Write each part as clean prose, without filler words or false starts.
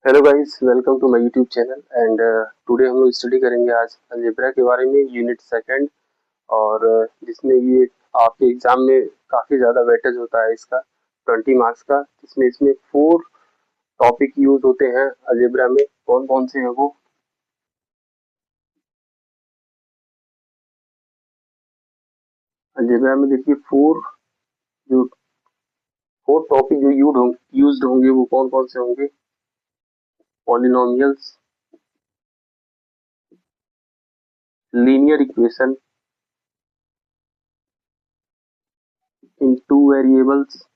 Hello guys, welcome to my YouTube channel and today हम लोग study करेंगे आज अलजेब्रा के बारे में यूनिट सेकंड। और जिसमें ये आपके एग्जाम में काफ़ी ज़्यादा वेटेज होता है इसका 20 मार्क्स का। इसमें 4 टॉपिक यूज होते हैं अलजेब्रा में। कौन कौन से हैं वो? अलजेब्रा में देखिए जो फोर टॉपिक जो यूज होंगे वो कौन कौन से होंगे? Polynomials, linear equation in two variables,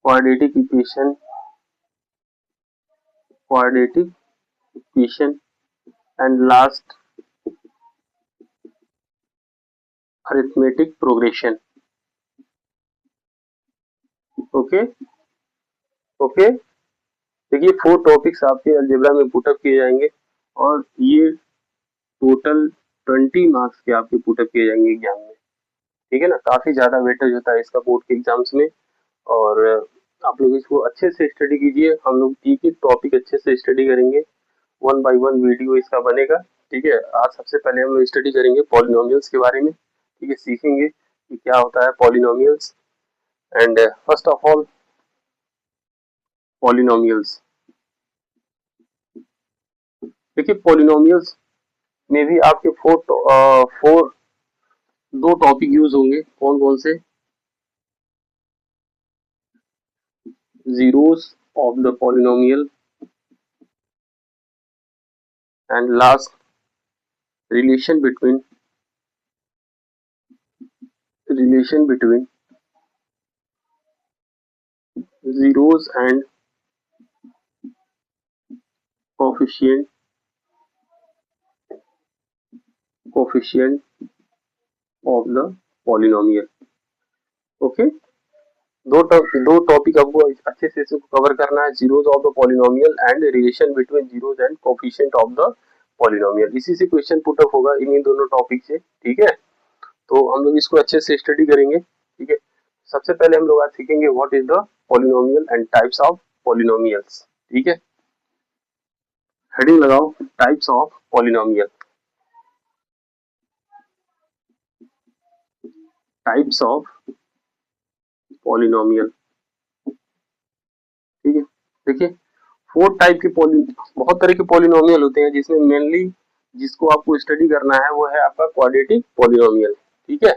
quadratic equation, and last arithmetic progression. Okay okay देखिए 4 टॉपिक्स आपके अलजेब्रा में पुटअप किए जाएंगे और ये टोटल 20 मार्क्स के आपके पुटअप किए जाएंगे एग्जाम में। ठीक है ना, काफी ज्यादा वेटेज होता है इसका बोर्ड के एग्जाम्स में। और आप लोग इसको अच्छे से स्टडी कीजिए। हम लोग एक एक टॉपिक अच्छे से स्टडी करेंगे, 1 बाय 1 वीडियो इसका बनेगा। ठीक है, आज सबसे पहले हम लोग स्टडी करेंगे पॉलिनोमियल्स के बारे में। ठीक है, सीखेंगे कि क्या होता है polynomials. And first of all polynomials, देखिए पॉलिनोमियल्स में भी आपके फोर दो टॉपिक यूज होंगे। कौन कौन से? zeros of the polynomial and last relation between zeros and coefficient of the polynomial। Okay, दो टॉपिक आपको अच्छे से कवर करना है, zeros of the polynomial and relation between zeros and coefficient of the polynomial. इसी से क्वेश्चन पुट अप होगा इन दोनों टॉपिक से। ठीक है, तो हम लोग इसको अच्छे से स्टडी करेंगे। ठीक है, सबसे पहले हम लोग आज सीखेंगे what is the polynomial and types of polynomials. ठीक है, हेडिंग लगाओ, types of polynomial. Types of polynomial. ठीक है, देखिए 4 टाइप के बहुत तरह के पॉलिनोमियल होते हैं, जिसमें मेनली जिसको आपको स्टडी करना है वो है आपका क्वाड्रेटिक पॉलिनोमियल। ठीक है,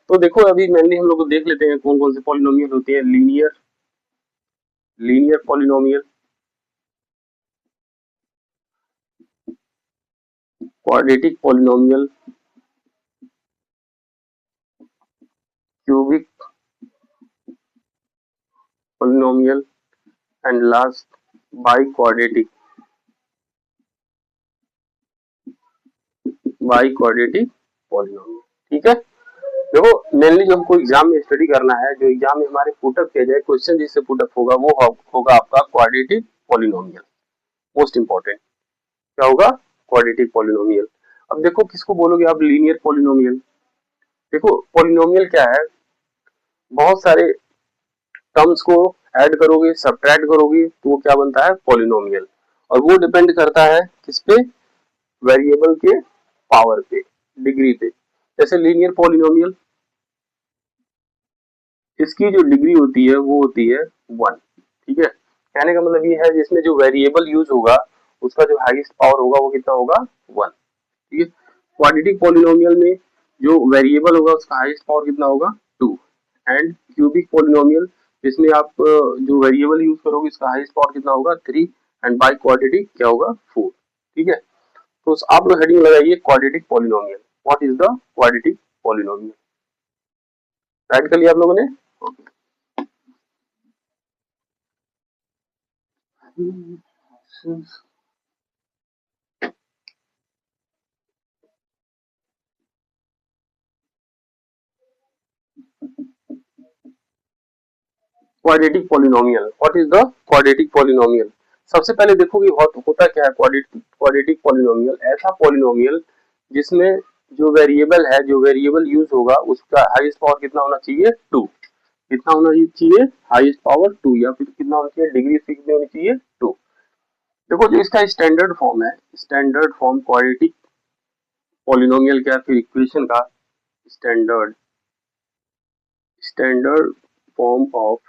तो देखो अभी मेनली हम लोग देख लेते हैं कौन कौन से पॉलिनोमियल होते हैं। Linear polynomial, quadratic polynomial, cubic polynomial and last by quadratic polynomial. ठीक है, देखो मेनली जो हमको एग्जाम में स्टडी करना है, जो एग्जाम में हमारे पुटअप किया जाए, क्वेश्चन जिससे पुटअप होगा वो होगा आपका क्वाड्रेटिक पॉलिनोमियल। मोस्ट इंपॉर्टेंट क्या होगा? Quadratic polynomial. अब देखो किसको बोलोगे आप लीनियर पॉलिनोमियल? देखो पॉलिनोमियल क्या है, बहुत सारे टर्म्स को ऐड करोगे, सब्ट्रैक्ट करोगे तो वो क्या बनता है? पॉलिनोमियल। और वो डिपेंड करता है किस पे? वेरिएबल के पावर पे, डिग्री पे। जैसे लीनियर पॉलिनोमियल, इसकी जो डिग्री होती है वो होती है 1। ठीक है, कहने का मतलब ये है जिसमें जो वेरिएबल यूज होगा उसका जो हाईएस्ट पावर होगा वो कितना होगा? 1। ठीक है, क्वाड्रेटिक पॉलिनोमियल में जो वेरिएबल होगा उसका हाईएस्ट पावर कितना होगा? 2। एंड क्यूबिक पॉलिनोमियल जिसमें आप जो वेरिएबल यूज करोगे उसका हाईएस्ट पावर कितना होगा? 3। एंड बाय क्वाड्रेटिक क्या होगा? 4। ठीक है, तो आप लोग हेडिंग लगाइए quadratic polynomial. What is the quadratic polynomial? Right कर लिया आप लोगों ने? Quadratic polynomial, what is the quadratic polynomial? सबसे पहले देखो कि होता क्या है क्वाड्रेटिक पॉलिनोमियल। ऐसा पॉलिनोमियल जिसमें जो वेरिएबल है, जो वेरिएबल यूज होगा उसका हाईएस्ट पावर कितना होना चाहिए, 2। कितना होना चाहिए, हाईएस्ट पावर 2, या फिर कितना होना चाहिए, डिग्री इसकी कितनी होनी चाहिए, 2। देखो जो इसका स्टैंडर्ड फॉर्म है, स्टैंडर्ड फॉर्म क्वाड्रेटिक पॉलिनोमियल का, फिर इक्वेशन का standard standard form of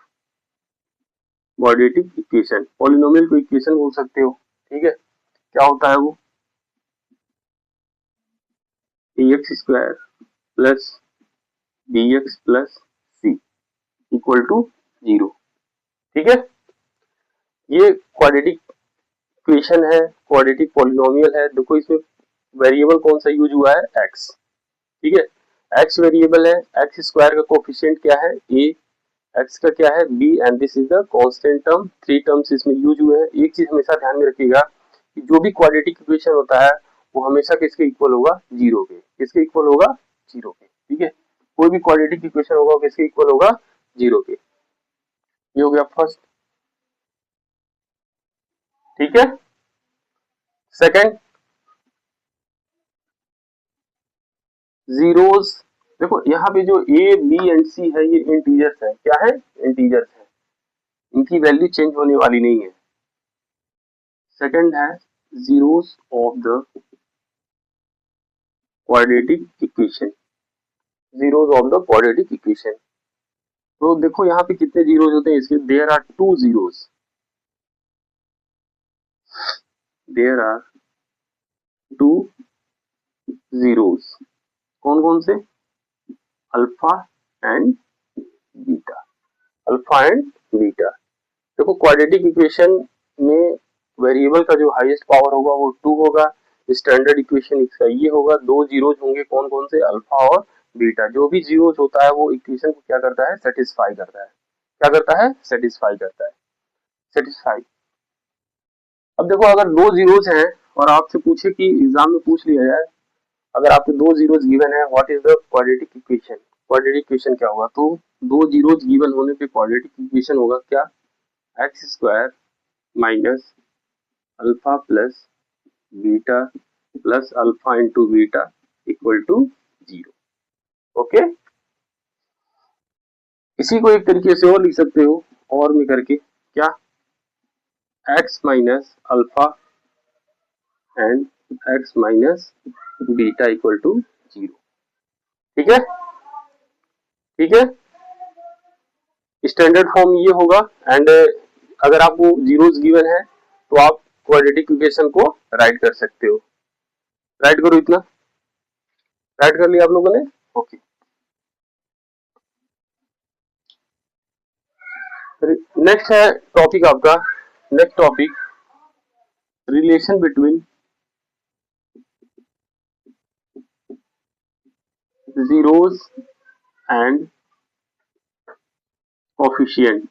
quadratic equation, polynomial को इक्वेशन बोल सकते हो, ठीक है। क्या होता है वो, ax square plus bx plus c equal to 0, ठीक है। ये क्वाड्रेटिक इक्वेशन है, क्वाड्रेटिक पॉलिनोमियल है। देखो इसमें वेरिएबल कौन सा यूज हुआ है, x, ठीक है। x वेरिएबल है, x स्क्वायर का कोफिशिएंट क्या है, a, x का क्या है, b, and this is the constant term. 3 terms इसमें यूज हुए हैं। एक चीज हमेशा ध्यान में रखिएगा कि जो भी क्वाड्रेटिक इक्वेशन होता है वो हमेशा किसके इक्वल होगा, 0 के। किसके इक्वल होगा, 0 के, ठीक है। कोई भी क्वाड्रेटिक इक्वेशन होगा किसके इक्वल होगा, 0 के। ये हो गया फर्स्ट, ठीक है। Second, zeros. देखो यहाँ पे जो a, b एंड c है ये इंटीजर्स है। क्या है, इंटीजर्स है, इनकी वैल्यू चेंज होने वाली नहीं है। सेकंड है zeros of the quadratic equation, zeros of the quadratic equation. तो देखो यहाँ पे कितने जीरोस होते हैं इसके, there are 2 zeros, there are 2 zeros. कौन कौन से, alpha and beta, alpha and beta. देखो क्वाड्रेटिक इक्वेशन में वेरिएबल का जो हाईएस्ट पावर होगा वो 2 होगा। स्टैंडर्ड इक्वेशन इसका ये होगा, 2 जीरोज होंगे, कौन कौन से, अल्फा और बीटा। जो भी जीरोज होता है वो इक्वेशन को क्या करता है, सेटिस्फाई करता है। क्या करता है, सेटिस्फाई करता है, सेटिस्फाई। अब देखो अगर 2 जीरोज हैं और आपसे पूछे कि एग्जाम में पूछ लिया जाए, अगर आपके 2 जीरोज गिवन है, what is the quadratic equation, quadratic equation क्या होगा, तो 2 जीरोज गिवन होने पे क्वाड्रेटिक इक्वेशन होगा क्या, x square minus alpha plus beta plus alpha into beta equal to 0। Okay, इसी को एक तरीके से और लिख सकते हो, और में करके, क्या, x minus alpha and x minus beta equal to 0, ठीक है, ठीक है। स्टैंडर्ड फॉर्म ये होगा। एंड अगर आपको जीरोस गिवन है तो आप क्वाड्रेटिक इक्वेशन को राइट कर सकते हो। राइट करो, इतना राइट कर लिया आप लोगों ने, ओके। नेक्स्ट है टॉपिक आपका, next topic relation between zeros and coefficient,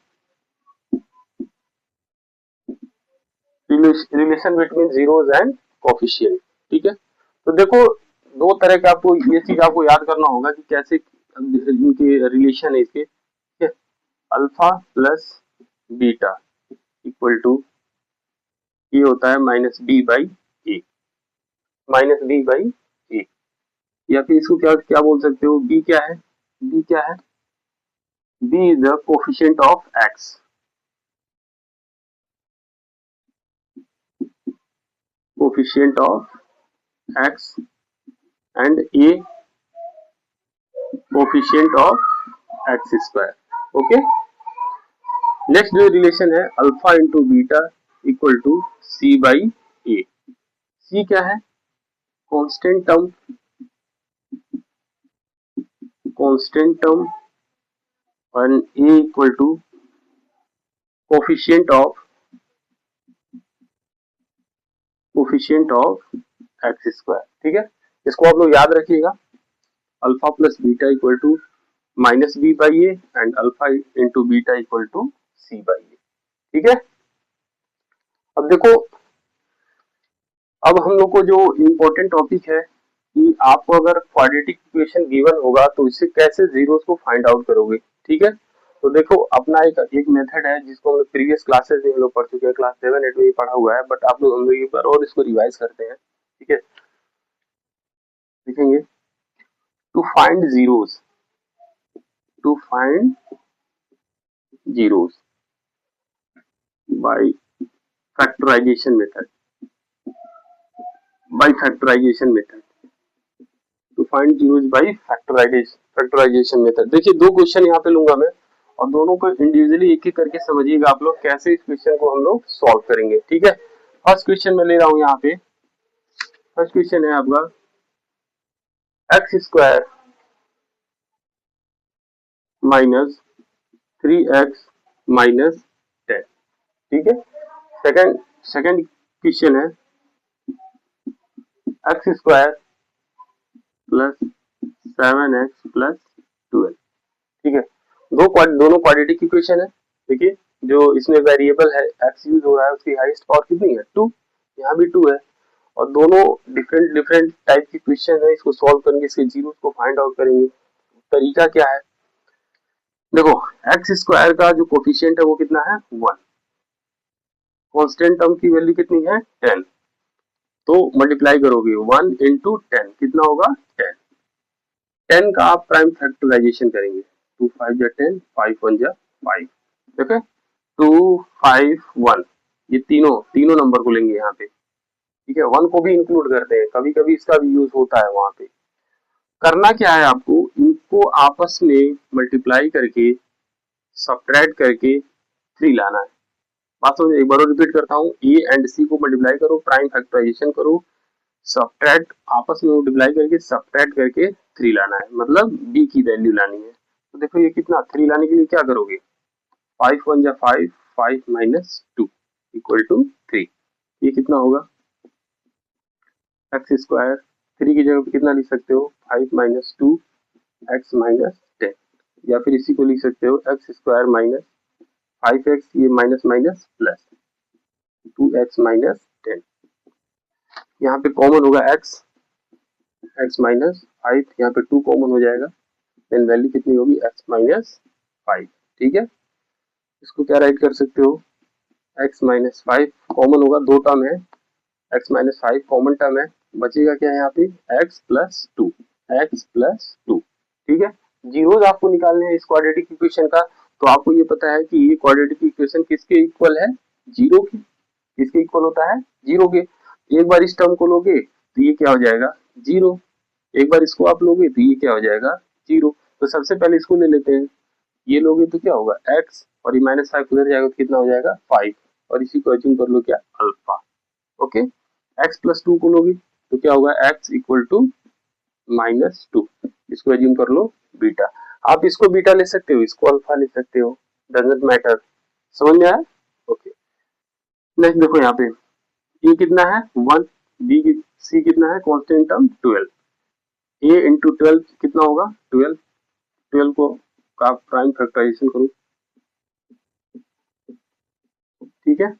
relation between zeros and coefficient, ठीक है। तो देखो दो तरह के, आपको ये चीज आपको याद करना होगा कि कैसे इनके रिलेशन है इसके, ठीक है। Alpha plus beta equal to ये होता है minus B by A, minus B by A. या फिर इसको क्या क्या बोल सकते हो, बी क्या है, बी क्या है, B is the coefficient of X, coefficient of X and A coefficient of X square. Okay, next जो रिलेशन है alpha into beta equal to C by A. C क्या है, कांस्टेंट टर्म, कांस्टेंट टर्म, और A equal to coefficient of X square, ठीक है। इसको आप लोग याद रखिएगा, alpha plus beta equal to minus B by A and alpha into beta equal to C by A, ठीक है। अब देखो, अब हम लोग को जो इम्पोर्टेंट टॉपिक है कि आपको अगर क्वाड्रेटिक इक्वेशन गिवन होगा तो इससे कैसे जीरोस को फाइंड आउट करोगे, ठीक है। तो देखो अपना एक मेथड है जिसको हम लोग प्रीवियस क्लासेस में हम लोग पढ़ चुके हैं, क्लास 7 8 में पढ़ा हुआ है, बट आप लोग हम लोग एक बार और इसको रिवाइज करते हैं, ठीक है। देखेंगे to find zeros, to find zeros by factorisation method, by factorisation method, to find zeros by factorisation method. देखिए दो क्वेश्चन यहाँ पे लूंगा मैं और दोनों को इंडिविजुअली एक एक करके समझिएगा आप लोग कैसे इस क्वेश्चन को हम लोग सॉल्व करेंगे, ठीक है। फर्स्ट क्वेश्चन मैं ले रहा हूँ यहाँ पे, फर्स्ट क्वेश्चन है आपका x square minus 3x minus 10, ठीक है। सेकंड सेकंड क्वेश्चन है x square plus 7x plus 12, ठीक है। दोनों क्वाड्रेटिक इक्वेशन है। देखिए जो इसमें वेरिएबल है x यूज हो रहा है उसकी हाईएस्ट पावर कितनी है 2, यहाँ भी 2 है और दोनों डिफरेंट डिफरेंट टाइप की क्वेश्चन है। इसको सॉल्व करेंगे, इसके जीरोस को फाइंड आउट करेंगे। तरीका क्या है, देखो एक्स स्क्वायर का जो कोफिशिएंट है वो कितना है 1, कांस्टेंट टर्म की वैल्यू कितनी है 10, तो मल्टीप्लाई करोगे 1 इंटू 10 कितना होगा 10, 10 का आप प्राइम फैक्टराइजेशन करेंगे, 2 5 जा 10, 5 1 जा 5, ठीक है। 2 5 1 ये तीनों नंबर को लेंगे यहाँ पे, ठीक है। 1 को भी इंक्लूड करते हैं, कभी कभी इसका भी यूज होता है वहां पे। करना क्या है आपको, इनको आपस में मल्टीप्लाई करके सब्ट्रैक्ट करके 3 लाना है। बात समझ, एक बार और रिपीट करता हूँ, ए एंड सी को मल्टीप्लाई करो, प्राइम फैक्टराइजेशन करो, सब्ट्रैक्ट आपस में मल्टीप्लाई करके सब्ट्रैक्ट करके 3 लाना है, मतलब बी की वैल्यू लानी है। तो देखो ये कितना 3 लाने के लिए क्या करोगे, 5 1 जा 5, 5 माइनस 2 इक्वल टू 3, ये कितना होगा एक्स स्क्वायर, 3 की जगह पे कितना लिख सकते हो 5 माइनस 2 एक्स माइनस 10, या फिर इसी को लिख सकते हो एक्स स्क्वायर माइनस 5x, ये minus minus plus 2x minus 10, यहाँ पे कॉमन होगा x, x माइनस 5, यहाँ पे 2 कॉमन हो जाएगा, देन वैल्यू कितनी होगी x माइनस 5, ठीक है। इसको क्या राइट कर सकते हो, x माइनस 5 कॉमन होगा, दो टर्म है, x माइनस 5 कॉमन टर्म है, बचेगा क्या यहाँ पे x प्लस 2, x प्लस 2, ठीक है। जीरोस आपको निकालने हैं इस क्वाड्रेटिक इक्वेशन का, तो आपको ये पता है कि ये क्वाड्रेटिक इक्वेशन किसके इक्वल है, जीरो के, किसके इक्वल होता है जीरो के। एक बार इस टर्म को लोगे तो ये क्या हो जाएगा जीरो, एक बार इसको आप लोगे तो ये क्या हो जाएगा जीरो। तो सबसे पहले इसको ले लेते हैं, ये लोगे तो क्या होगा x और ये माइनस 5 उधर जाएगा तो कितना हो जाएगा 5, और इसी को अज्यूम कर लो क्या अल्फा, ओके। x प्लस 2 को लोगे तो क्या होगा x इक्वल टू माइनस 2, इसको अज्यूम कर लो बीटा, आप इसको बीटा ले सकते हो, इसको अल्फा ले सकते हो, डजंट मैटर, समझ में आया, ओके। नेक्स्ट देखो यहाँ पे ए कितना है 1, बी सी कितना है कांस्टेंट टर्म 12, ए इंटू 12 कितना होगा 12, 12 को का प्राइम फैक्टराइजेशन करो, ठीक है।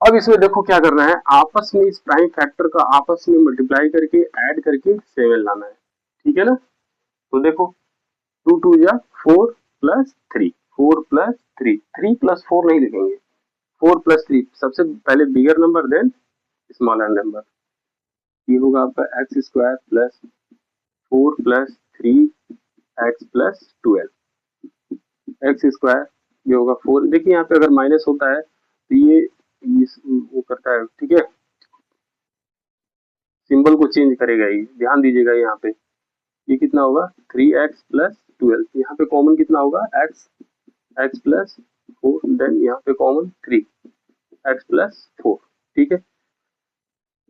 अब इसमें देखो क्या करना है, आपस में इस प्राइम फैक्टर का आपस में मल्टीप्लाई करके ऐड करके 7 लाना है, ठीक है ना। तो देखो 2 2 जा 4 प्लस 3, 4 प्लस 3, 3 प्लस 4 नहीं लिखेंगे, 4 प्लस 3, सबसे पहले bigger number then smaller number, ये होगा आपका x square plus 4 plus 3 x plus 12, x square ये होगा 4, देखिए यहाँ पे अगर माइनस होता है तो ये वो करता है, ठीक है, सिंबल को चेंज करेगा, ये ध्यान दीजिएगा। यहाँ पे ये कितना होगा 3x प्लस 12, यहाँ पे कॉमन कितना होगा x, x प्लस 4, देन यहाँ पे कॉमन 3 x प्लस 4, ठीक है।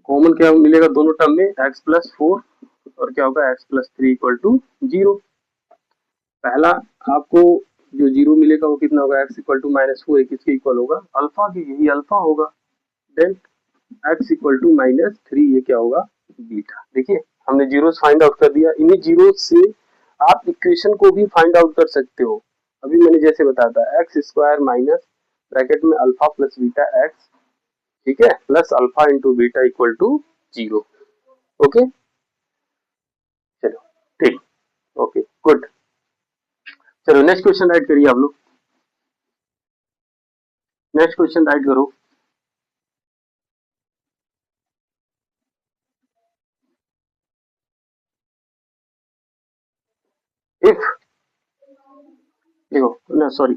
कॉमन क्या मिलेगा दोनों टर्म में x प्लस 4 और क्या होगा x प्लस 3 इक्वल टू 0। पहला आपको जो जीरो मिलेगा वो कितना होगा x इक्वल टू माइनस 4, किसके इक्वल होगा अल्फा की, यही अल्फा होगा, then x equal to minus 3, ये क्या होगा बीटा। देखिए हमने जीरोस फाइंड आउट कर दिया, इन्हीं जीरोस से आप इक्वेशन को भी फाइंड आउट कर सकते हो। अभी मैंने जैसे बताया था एक्स स्क्वायर माइनस ब्रैकेट में अल्फा प्लस बीटा एक्स, ठीक है, plus alpha into beta equal to 0, okay, चलो ठीक, ओके गुड। चलो नेक्स्ट क्वेश्चन राइट करिए आप लोग, नेक्स्ट क्वेश्चन राइट करो। देखो ना, sorry,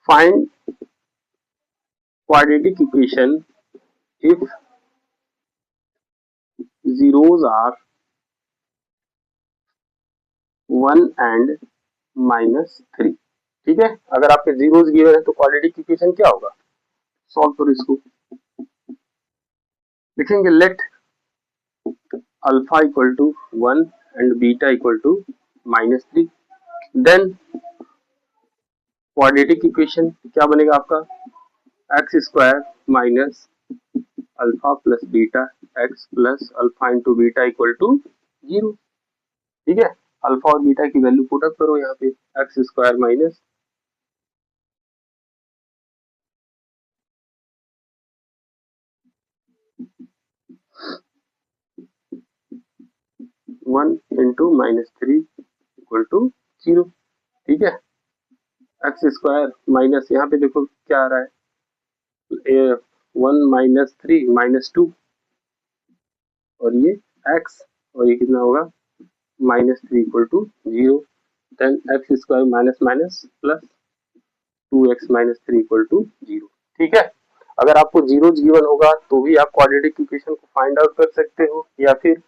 find quadratic equation if zeros are 1 and -3। ठीक है, अगर आपके जीरोस गिवन है तो क्वाड्रेटिक इक्वेशन क्या होगा, सॉल्व करो इसको। लिखेंगे let alpha equal to 1 and beta equal to -3, then quadratic equation क्या बनेगा आपका, x square minus alpha plus beta x plus alpha into beta equal to 0। ठीक है, अल्फा और बीटा की वैल्यू पुट अप करो यहाँ पे, x square minus 1 into -3 equal to 0। ठीक है, एक्स स्क्वायर माइनस यहाँ पे देखो क्या आ रहा है, 1 -3 -2 और ये x और ये कितना होगा -3 equal to 0, then x square minus minus plus 2x -3 equal to 0। ठीक है, अगर आपको जीरो गिवन होगा तो भी आप क्वाड्रेटिक इक्वेशन को फाइंड आउट कर सकते हो, या फिर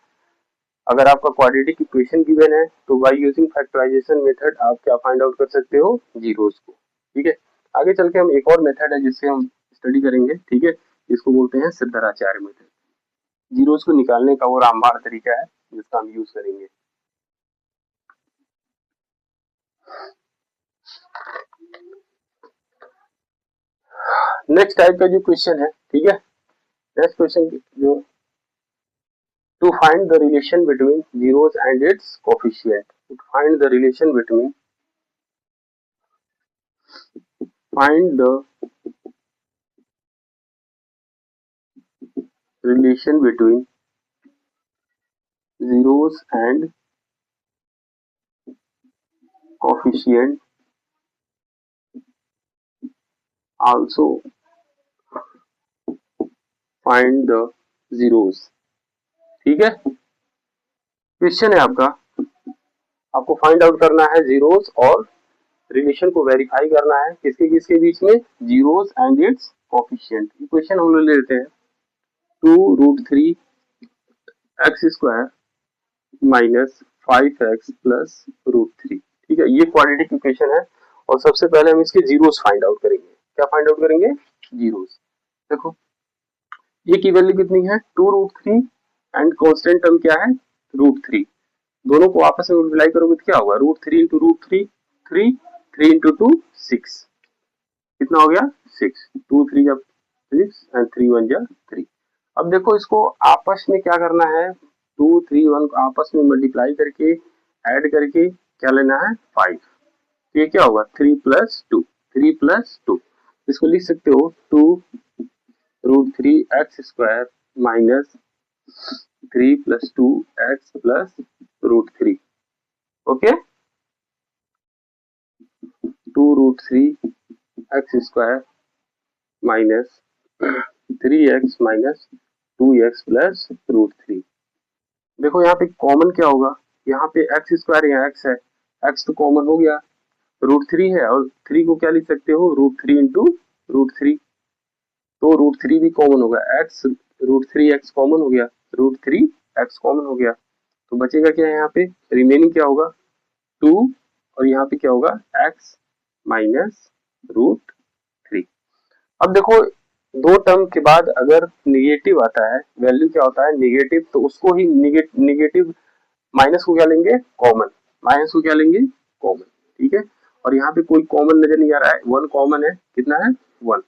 अगर आपका क्वाड्रेटिक इक्वेशन गिवन है तो बाय यूजिंग फैक्टराइजेशन मेथड आप क्या फाइंड आउट कर सकते हो, जीरोस को। ठीक है, आगे चल के हम एक और मेथड है जिससे हम स्टडी करेंगे। ठीक है, इसको बोलते हैं सिद्धराचार्य मेथड। जीरोस को निकालने का वो रामबाण तरीका है जिसका हम यूज करेंगे। नेक्स्ट टाइप का जो क्वेश्चन है, ठीक है, नेक्स्ट क्वेश्चन जो to find the relation between zeros and its coefficient, to find the relation between find the relation between zeros and coefficient, also find the zeros। ठीक है, question है आपका, आपको फाइंड आउट करना है जीरोस और relation को वेरीफाई करना है किसके किसके बीच में, zeros and it's coefficient. Question हम लोग ले लेते हैं 2√3 x square minus 5x plus √3। ठीक है, ये क्वाड्रेटिक इक्वेशन है और सबसे पहले हम इसके जीरोस फाइंड आउट करेंगे। क्या फाइंड आउट करेंगे, जीरोस। देखो ये की वैल्यू कितनी है 2√3 एंड कांस्टेंट टर्म क्या है √3, दोनों को आपस में मल्टीप्लाई करोगे तो क्या होगा, √3 इंटू √3 3, 3 इंटू 2 6, कितना हो गया 6, 2 3 जा 6 एंड 3 1 जा 3। अब देखो इसको आपस में क्या करना है, 2 3 1 को आपस में मल्टीप्लाई करके ऐड करके क्या लेना है 5, तो ये क्या होगा 3 प्लस 2, 3 प्लस 2, इसको लिख सकते हो 2√3 x square minus 3 plus 2 x plus √3। Okay, 2√3 x square minus 3x minus 2x plus √3। देखो यहाँ पे कॉमन क्या होगा, यहाँ पे एक्स स्क्वायर यहाँ एक्स है, एक्स तो कॉमन हो गया, √3 है और 3 को क्या लिख सकते हो √3 इंटू √3, तो √3 भी कॉमन होगा, एक्स √3x कॉमन हो गया, √3x कॉमन हो गया, तो बचेगा क्या है यहाँ पे, रिमेनिंग क्या होगा 2 और यहाँ पे क्या होगा x माइनस √3। अब देखो दो टर्म के बाद अगर निगेटिव आता है, वैल्यू क्या होता है निगेटिव, तो उसको ही निगेटिव माइनस को क्या लेंगे कॉमन, माइनस को क्या लेंगे कॉमन। ठीक है, और यहाँ पे कोई कॉमन नजर नहीं आ रहा है, 1 कॉमन है, कितना है 1,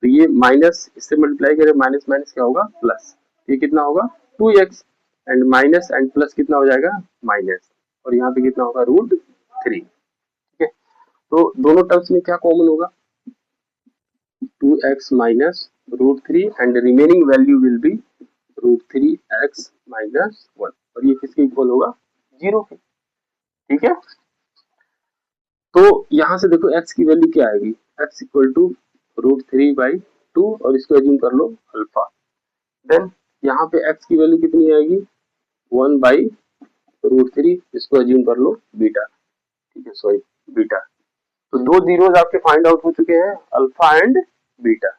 तो ये माइनस इससे मल्टीप्लाई करें माइनस माइनस क्या होगा प्लस, ये कितना होगा 2x and minus and plus कितना हो जाएगा माइनस, और यहाँ पे कितना होगा √3। ठीक है, तो दोनों टर्म्स में क्या कॉमन होगा 2x minus √3 and the remaining value will be √3x minus 1, और ये किसके इक्वल होगा 0 के। ठीक है, तो यहां से देखो x की वैल्यू क्या आएगी, x इक्वल टू √3/2 और इसको एज्यूम कर लो अल्फा, देन यहाँ पे x की वैल्यू कितनी आएगी 1/√3, इसको एज्यूम कर लो बीटा। ठीक है, सॉरी बीटा, तो दो जीरोज आपके फाइंड आउट हो चुके हैं, अल्फा एंड बीटा।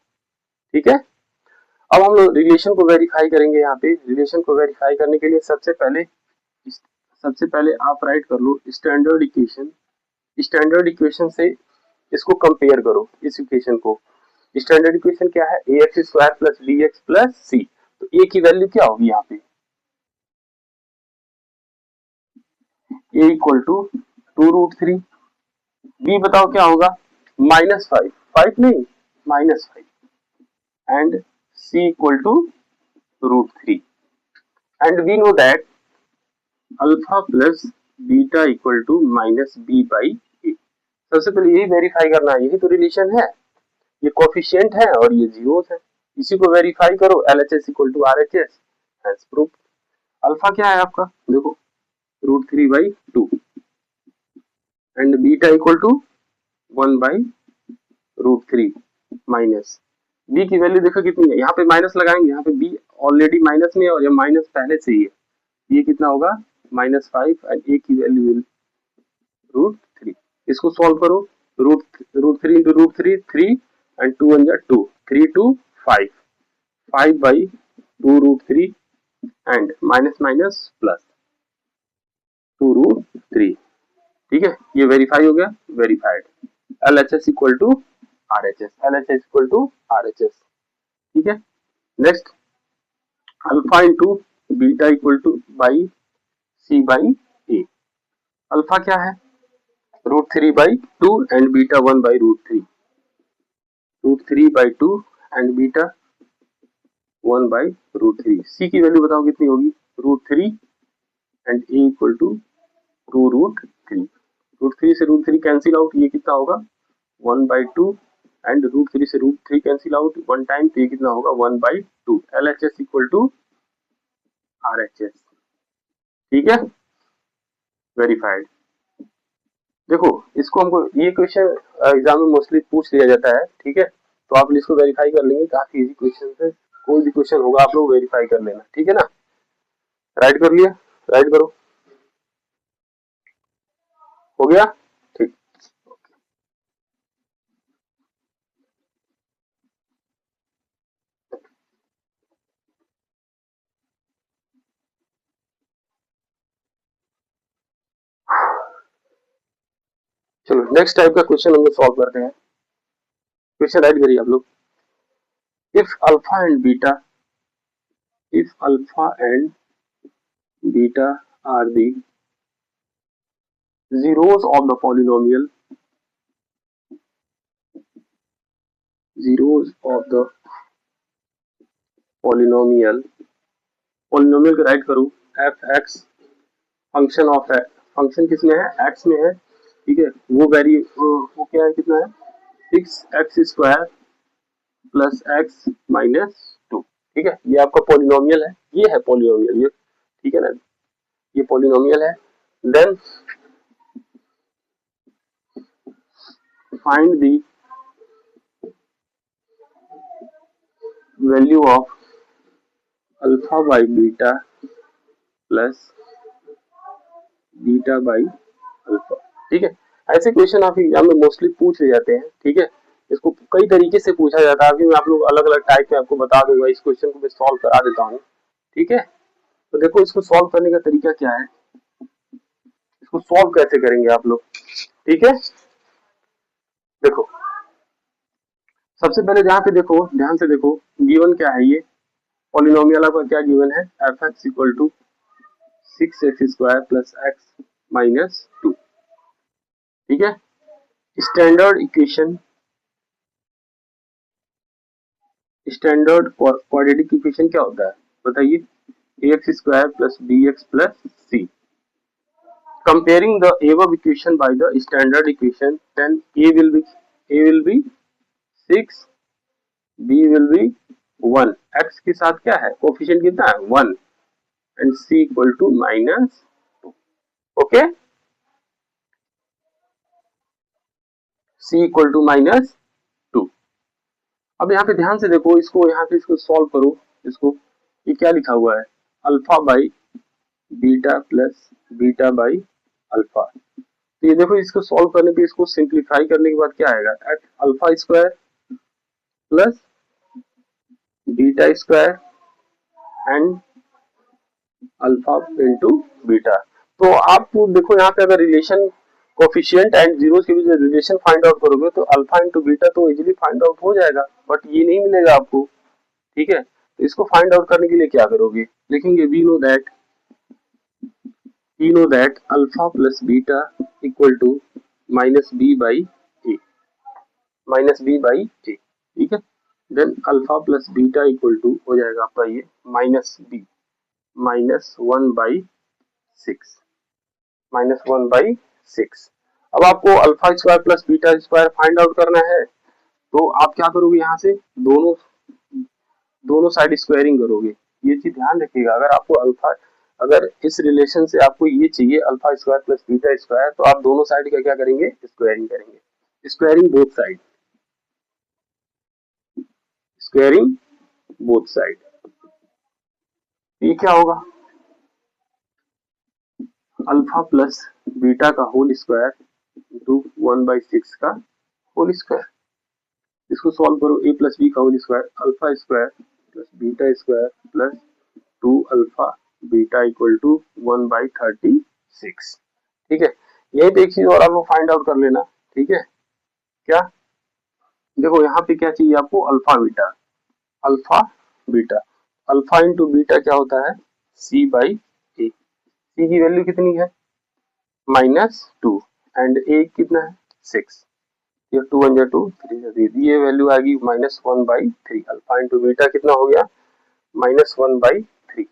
ठीक है, अब हम लोग रिलेशन को वेरीफाई करेंगे। यहाँ पे रिलेशन को वेरीफाई करने के लिए सबसे पहले आप राइट कर लो स्टैंडर्ड इक्वेशन। स्टैंडर्ड इक्वेशन से इसको कंपेयर करो, इस इक्वेशन को। स्टैंडर्ड इक्वेशन क्या है, A X square plus B X plus C. तो ए की वैल्यू क्या होगी यहाँ पे, ए इक्वल टू 2√3। बी बताओ क्या होगा, -5, 5 नहीं -5, and c equal to √3। And we know that alpha plus beta equal to -b/a। सबसे पहले यही वेरीफाई करना है, यही तो रिलेशन है, ये कोफिशिएंट है और ये जीरोस है। इसी को वेरीफाई करो, LHS equal to RHS, has proof. Alpha क्या है आपका, देखो √3/2 and beta equal to 1/√3 minus b की वैल्यू देखो कितनी है, यहाँ पे माइनस लगाएंगे, यहाँ पे बी ऑलरेडी माइनस में और ये माइनस पहले से ही है, ये कितना होगा -5 एंड ए की वैल्यू √3। इसको सॉल्व करो, √3 into √3 3 and 2 1 2, 3 2 5, 5/2√3 and minus minus plus 2√3। ठीक है, ये वेरीफाई हो गया, verified. LHS equal to RHS, LHS equal to RHS। ठीक है, next alpha into beta equal to by C/A। Alpha क्या है, √3/2 and beta 1/√3, √3/2 and beta 1/√3। C की वैल्यू बताओ कितनी होगी, √3 एंड ए इक्वल टू 2√3। √3 से √3 कैंसिल आउट, ये कितना होगा 1/2 एंड √3 से √3 कैंसिल आउट वन टाइम, तो ये कितना होगा 1/2। LHS equal to RHS। ठीक है, वेरीफाइड। देखो इसको हमको, ये क्वेश्चन एग्जाम में मोस्टली पूछ लिया जाता है। ठीक है, तो आप इसको वेरीफाई कर लेंगे, काफी इजी क्वेश्चन है, कोई भी क्वेश्चन होगा आप लोग वेरीफाई कर लेना। ठीक है ना, राइट कर लिया, राइट करो, हो गया, ठीक। चलो नेक्स्ट टाइप का क्वेश्चन हम लोग सॉल्व करते हैं। क्वेश्चन राइट करिए आप लोग, if alpha and beta are the zeros of the polynomial, polynomial को राइट करो, f(x) function of x, function किसमें है, x में है। ठीक है, वो क्या है, कितना है 6x² प्लस x माइनस 2। ठीक है, ये आपका पॉलिनोमियल है, ये है पॉलिनोमियल ये। ठीक है ना, ये पॉलिनोमियल है। Then find the value of alpha by beta plus beta by alpha. ठीक है, ऐसे क्वेश्चन आप एग्जाम में मोस्टली पूछ ले जाते हैं। ठीक है, इसको कई तरीके से पूछा जाता है, अभी मैं आप लोग अलग अलग टाइप में आपको बता दूंगा, इस क्वेश्चन को मैं सॉल्व करा देता हूँ। ठीक है, तो देखो इसको सॉल्व करने का तरीका क्या है, इसको सॉल्व कैसे करेंगे आप लोग। ठीक है, देखो सबसे पहले जहाँ पे देखो, ध्यान से देखो, गिवन क्या है, ये पॉलिनोमियल आपका क्या गिवन है, f(x) equal to 6x² plus x minus 2। ठीक है, standard equation, standard quadratic equation क्या होता है बताइए, ax² plus bx plus c। Comparing the above equation by the standard equation, then a will be 6, b will be 1, x के साथ क्या है, कोफिशिएंट कितना है 1 and c equal to -2। Okay, c equal to -2। अब यहाँ पे ध्यान से देखो, इसको यहाँ पे इसको सॉल्व करो, इसको, ये क्या लिखा हुआ है, alpha by beta plus beta by alpha. तो ये देखो, इसको सॉल्व करने पे, इसको सिंप्लीफाई करने के बाद क्या आएगा, at alpha square plus beta square and alpha into beta. तो आप देखो यहाँ पे अगर रिलेशन कोफिशिएंट एंड जीरो के बीच रिलेशन फाइंड आउट करोगे तो अल्फा इंटू बीटा तो इजीली फाइंड आउट हो जाएगा, बट ये नहीं मिलेगा आपको। ठीक है, तो इसको फाइंड आउट करने के लिए क्या करोगे, लिखेंगे we know that alpha plus beta equal to minus B by A, minus B by A. ठीक है, then alpha plus beta equal to हो जाएगा आपका ये माइनस बी माइनस 1/6, माइनस 1/6। अब आपको alpha square plus beta square find out करना है, तो आप क्या करोगे, यहाँ से दोनों दोनों साइड स्क्वायरिंग करोगे। ये चीज ध्यान रखिएगा, अगर आपको अल्फा, अगर इस रिलेशन से आपको ये चाहिए alpha square plus beta square, तो आप दोनों साइड का क्या करेंगे, स्क्वायरिंग करेंगे, squaring both side, squaring both side. ये क्या होगा, अल्फा प्लस बीटा का होल स्क्वायर इंटू 1/6 का होल स्क्वायर। इसको सॉल्व करो, a प्लस बी का whole square, alpha square plus beta square plus 2 alpha beta equal to 1/36। ठीक है, यही पे एक चीज और आपको फाइंड आउट कर लेना। ठीक है, क्या, देखो यहाँ पे क्या चाहिए आपको, alpha beta, alpha beta, alpha into beta क्या होता है, c बाई ए। सी की वैल्यू कितनी है, -2 एंड ए कितना है, 6। ये 2 1 2 3, ये वैल्यू आएगी -1/3। अल्फा इंटू बीटा कितना हो गया, -1/3।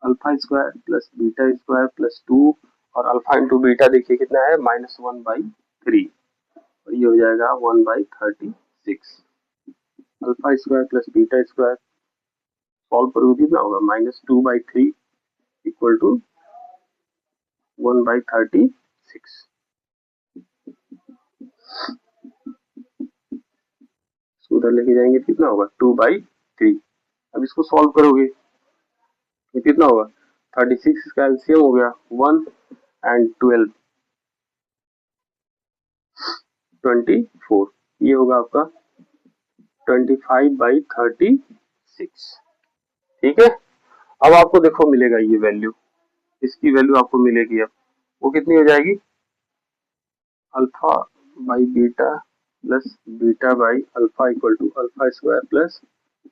Alpha square plus beta square plus 2 और अल्फा इंटू बीटा देखिए कितना है, -1/3, और ये हो जाएगा 1/36। Alpha square plus beta square solve करोगे कितना होगा, -2/3 इक्वल टू 1/36। उधर लेके जाएंगे कितना होगा, 2/3। अब इसको सॉल्व करोगे तो कितना होगा, 36 का एलसीएम हो गया 1 एंड 12, 24। ये होगा आपका 25/36। ठीक है, अब आपको देखो मिलेगा ये वैल्यू, इसकी वैल्यू आपको मिलेगी, अब वो कितनी हो जाएगी, alpha by beta plus beta by alpha equal to alpha square plus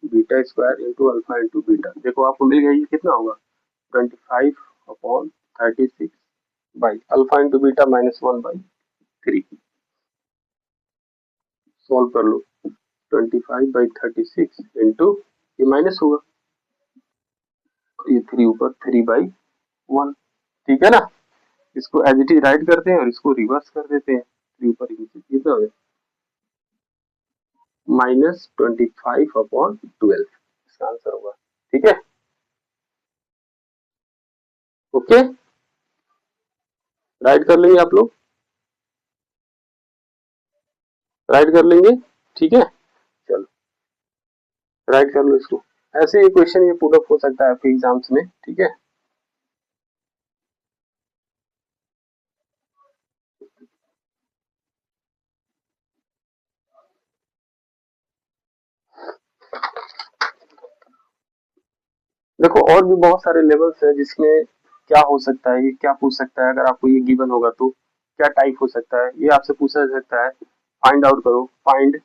beta square into alpha into beta. देखो आपको मिल गया, ये कितना होगा, 25/36 by alpha into beta -1/3। Solve कर लो, 25/36 इंटू, ये माइनस होगा, ये 3 ऊपर 3/1। ठीक है ना, इसको एज इट इज राइट करते हैं और इसको रिवर्स कर देते हैं, 3 ऊपर नीचे कितना हो गया, -25/12 इसका आंसर होगा। ठीक है, ओके, राइट कर लेंगे आप लोग, राइट कर लेंगे। ठीक है, चलो राइट कर लो इसको। ऐसे ये क्वेश्चन ये पुट अप हो सकता है आपके एग्जाम्स में। ठीक है, देखो और भी बहुत सारे लेवल्स है जिसमें क्या हो सकता है, ये क्या पूछ सकता है, अगर आपको ये गिवन होगा तो क्या टाइप हो सकता है, ये आपसे पूछा जा सकता है। फाइंड आउट करो, find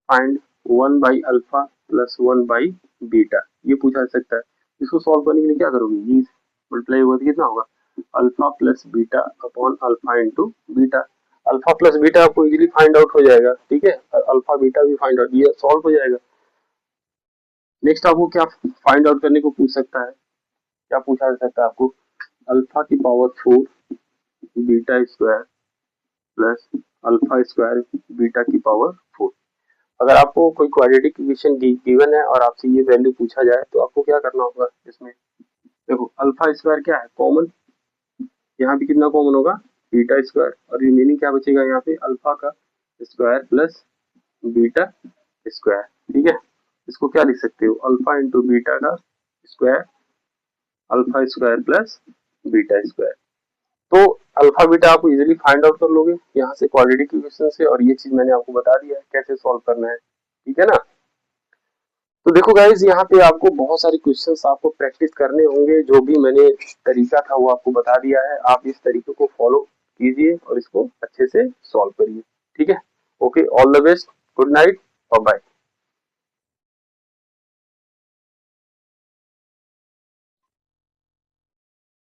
find 1 by alpha plus 1 by beta, ये पूछा जा सकता है। इसको सॉल्व करने के लिए क्या करोगे, ये मल्टीप्लाई होगा तो कितना होगा, alpha plus beta upon alpha into beta. Alpha plus beta आपको इजीली फाइंड आउट हो जाएगा। ठीक है, और अल्फा बीटा भी फाइंड आउट, ये सॉल्व हो जाएगा। नेक्स्ट आपको क्या फाइंड आउट करने को पूछ सकता है, क्या पूछा जा सकता है आपको, अल्फा की power 4 beta square plus alpha square beta की पावर 4। अगर आपको कोई क्वाड्रेटिक इक्वेशन गिवन है और आपसे ये वैल्यू पूछा जाए तो आपको क्या करना होगा, इसमें देखो अल्फा स्क्वायर क्या है, कॉमन, यहाँ पे कितना कॉमन होगा, बीटा स्क्वायर, और रिमेनिंग क्या बचेगा यहाँ पे, अल्फा का स्क्वायर प्लस बीटा स्क्वायर। ठीक है, इसको क्या लिख सकते हो, अल्फा इंटू बीटा का square, alpha square plus beta square. तो अल्फा बीटा आप इजीली फाइंड आउट कर लोगे यहाँ से क्वाड्रेटिक इक्वेशन से, और ये चीज मैंने आपको बता दिया है कैसे सॉल्व करना है, ठीक है ना। तो देखो गाइज, यहाँ पे आपको बहुत सारे क्वेश्चंस आपको प्रैक्टिस करने होंगे, जो भी मैंने तरीका था वो आपको बता दिया है, आप इस तरीके को फॉलो कीजिए और इसको अच्छे से सॉल्व करिए, ठीक है। Okay, all the best, good night, bye bye.